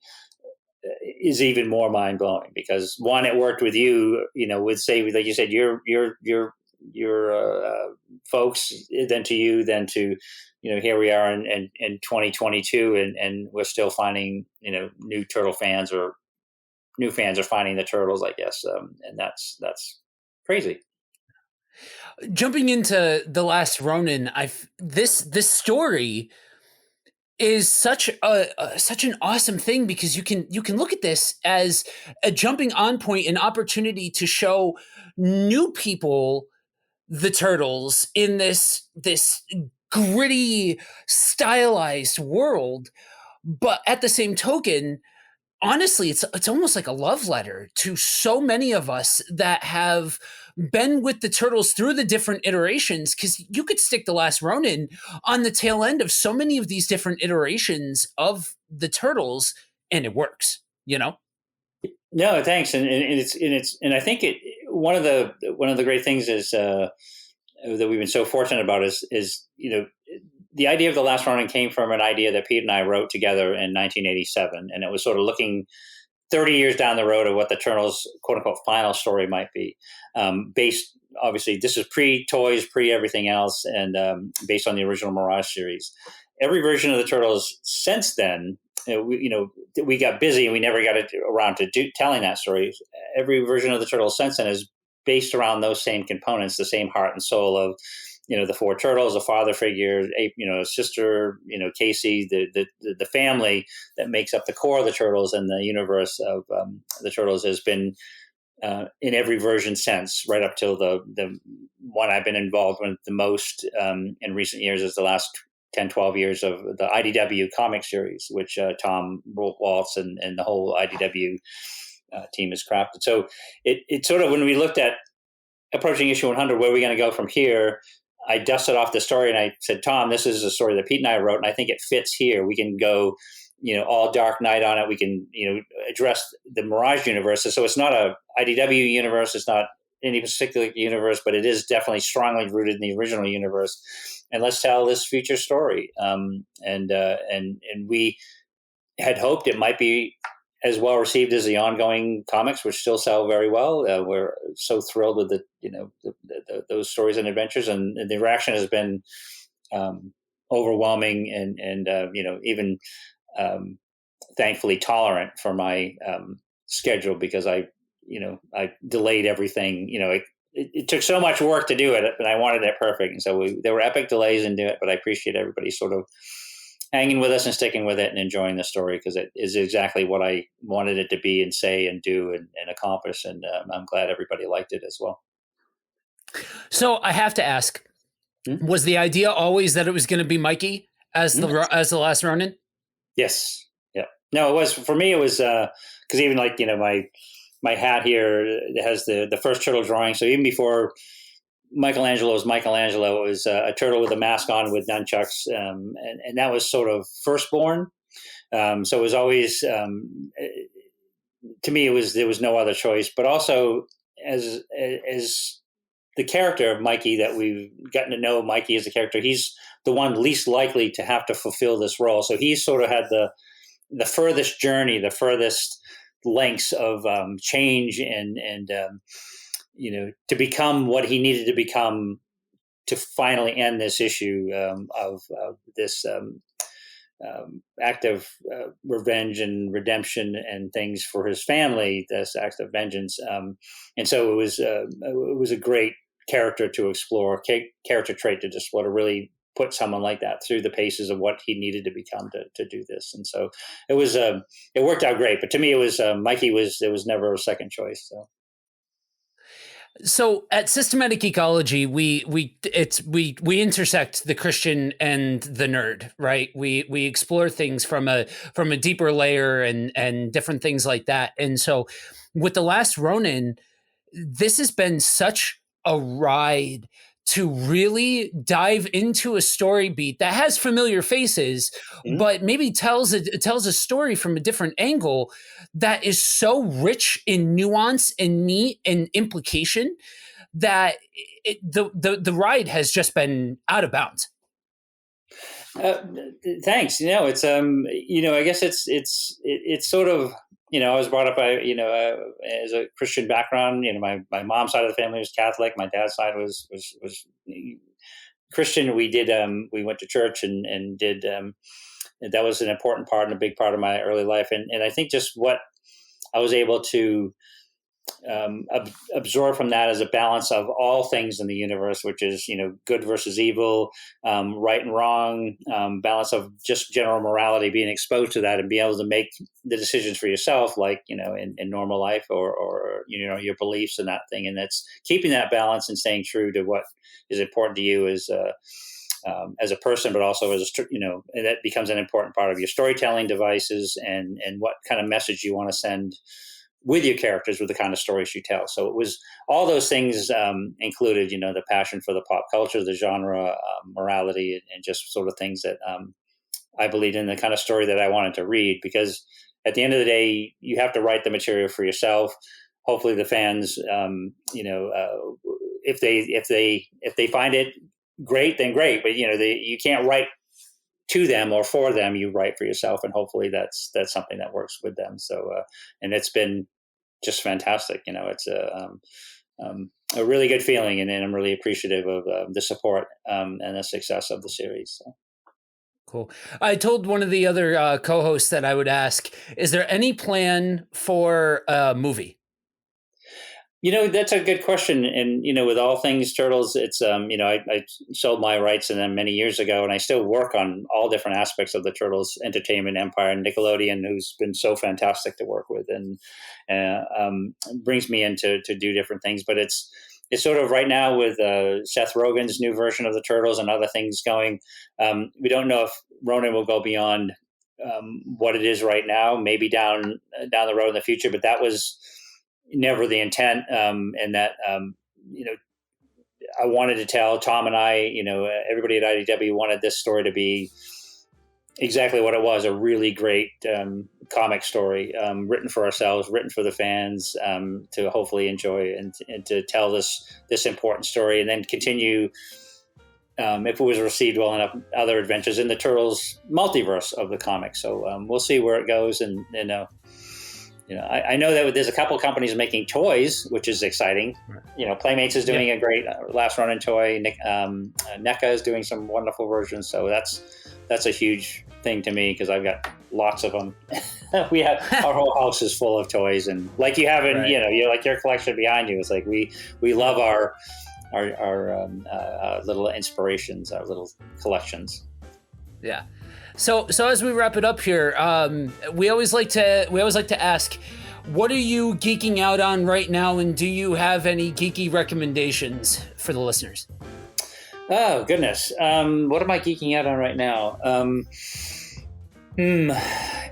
S5: is even more mind blowing because one, it worked with you, with say, like you said, your folks, then to you, then to here we are in 2022, and we're still finding new turtle fans, or new fans are finding the Turtles, I guess, and that's crazy.
S2: Jumping into the Last Ronin, this story is such an awesome thing because you can look at this as a jumping on point, an opportunity to show new people the Turtles in this gritty, stylized world. But at the same token, honestly, it's almost like a love letter to so many of us that have been with the Turtles through the different iterations, because you could stick the Last Ronin on the tail end of so many of these different iterations of the Turtles, and it works,
S5: No, thanks, and I think one of the great things is that we've been so fortunate about is the idea of the Last Ronin came from an idea that Pete and I wrote together in 1987, and it was sort of looking 30 years down the road of what the Turtles' quote unquote final story might be. Based, obviously, this is pre-toys, pre-everything else, and based on the original Mirage series. Every version of the Turtles since then, we got busy and we never got around to telling that story. Every version of the Turtles since then is based around those same components, the same heart and soul of the four turtles, a father figure, a sister, Casey, the family that makes up the core of the turtles, and the universe of the turtles has been in every version since, right up till the one I've been involved with the most in recent years is the last 10, 12 years of the IDW comic series, which Tom Waltz and the whole IDW team has crafted. So it sort of, when we looked at approaching issue 100, where are we going to go from here? I dusted off the story and I said, Tom, this is a story that Pete and I wrote, and I think it fits here. We can go, all Dark Knight on it. We can, address the Mirage universe. So it's not a IDW universe. It's not any particular universe, but it is definitely strongly rooted in the original universe. And let's tell this future story. And we had hoped it might be as well received as the ongoing comics, which still sell very well. We're so thrilled with those stories and adventures, and the reaction has been overwhelming, and even thankfully tolerant for my schedule, because I delayed everything. It took so much work to do it, but I wanted it perfect, and so there were epic delays in doing it. But I appreciate everybody sort of hanging with us and sticking with it and enjoying the story, because it is exactly what I wanted it to be and say and do and accomplish. And I'm glad everybody liked it as well.
S2: So I have to ask, was the idea always that it was going to be Mikey as the Last Ronin?
S5: Yes. Yeah. No, it was, for me, it was, because even like, my hat here has the first turtle drawing. So even before Michelangelo was Michelangelo, it was a turtle with a mask on with nunchucks, and that was sort of firstborn. So it was always, to me, there was no other choice. But also, as the character of Mikey, that we've gotten to know Mikey as a character, he's the one least likely to have to fulfill this role. So he sort of had the furthest journey, the furthest lengths of change and to become what he needed to become to finally end this issue of this act of revenge and redemption and things for his family, this act of vengeance. And so it was a great character to explore, character trait to explore, to really put someone like that through the paces of what he needed to become to do this. And so it worked out great. But to me, it was Mikey there was never a second choice.
S2: So at Systematic Ecology, we intersect the Christian and the nerd, right? We explore things from a deeper layer and different things like that. And so with The Last Ronin, this has been such a ride to really dive into a story beat that has familiar faces, but maybe tells a story from a different angle that is so rich in nuance and meat and implication that the ride has just been out of bounds.
S5: Thanks. It's I guess it's sort of, I was brought up by, as a Christian background. My mom's side of the family was Catholic. My dad's side was Christian. We went to church and did, that was an important part and a big part of my early life. And I think just what I was able to absorb from that as a balance of all things in the universe, which is, good versus evil, right and wrong, balance of just general morality, being exposed to that and being able to make the decisions for yourself, like, in normal life or your beliefs and that thing. And that's keeping that balance and staying true to what is important to you as a person, but also as and that becomes an important part of your storytelling devices and what kind of message you want to send with your characters, with the kind of stories you tell. So it was all those things included, the passion for the pop culture, the genre, morality, and just sort of things that I believed in, the kind of story that I wanted to read. Because at the end of the day, you have to write the material for yourself. Hopefully the fans, if they find it great, then great. But, you can't write to them or for them, you write for yourself, and hopefully that's something that works with them. So and it's been just fantastic. It's a really good feeling, and I'm really appreciative of the support and the success of the series. So.
S2: Cool. I told one of the other co-hosts that I would ask, is there any plan for a movie?
S5: That's a good question. And, with all things turtles, it's, I sold my rights to them many years ago, and I still work on all different aspects of the Turtles entertainment empire, and Nickelodeon, who's been so fantastic to work with, and brings me in to do different things. But it's sort of right now with Seth Rogen's new version of the Turtles and other things going. We don't know if Ronin will go beyond what it is right now, maybe down the road in the future, but that was never the intent, and that I wanted to tell Tom and I, everybody at IDW wanted this story to be exactly what it was, a really great comic story, written for ourselves, written for the fans, to hopefully enjoy and to tell this important story, and then continue, if it was received well enough, other adventures in the Turtles multiverse of the comics. So we'll see where it goes, and I know that there's a couple of companies making toys, which is exciting. Playmates is doing a great Last Ronin toy. NECA is doing some wonderful versions. So that's a huge thing to me, because I've got lots of them. We have our whole house is full of toys, and like you have in like your collection behind you. It's like we love our little inspirations, our little collections.
S2: Yeah. So as we wrap it up here, we always like to ask, what are you geeking out on right now, and do you have any geeky recommendations for the listeners?
S5: Oh goodness, what am I geeking out on right now?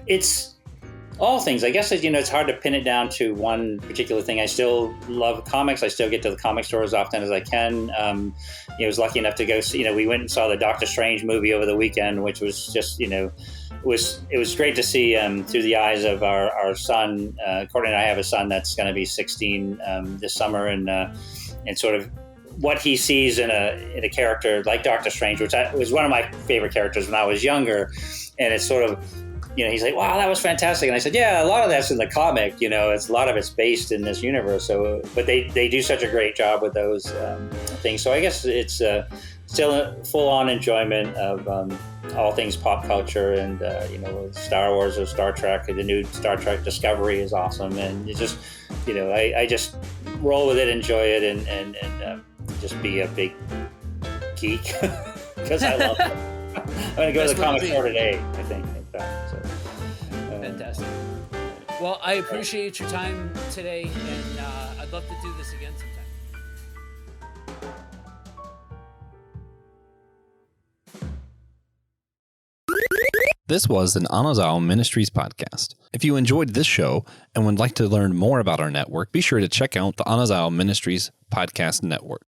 S5: It's all things. I guess it's hard to pin it down to one particular thing. I still love comics. I still get to the comic store as often as I can. I was lucky enough to go see, we went and saw the Doctor Strange movie over the weekend, which was just, it was great to see through the eyes of our son. Courtney and I have a son that's going to be 16 this summer, and sort of what he sees in a character like Doctor Strange, which was one of my favorite characters when I was younger. And it's sort of, he's like, wow, that was fantastic. And I said, yeah, a lot of that's in the comic, a lot of it's based in this universe. So, but they do such a great job with those things. So I guess it's still a full-on enjoyment of all things pop culture, and, Star Wars or Star Trek. The new Star Trek Discovery is awesome. And it's just, I just roll with it, enjoy it, and just be a big geek, because I love it. I'm going to go to the comic store today, I think.
S2: Fantastic. Well, I appreciate your time today, and I'd love to do this again sometime.
S1: This was an Anazao Ministries podcast. If you enjoyed this show and would like to learn more about our network, be sure to check out the Anazao Ministries Podcast Network.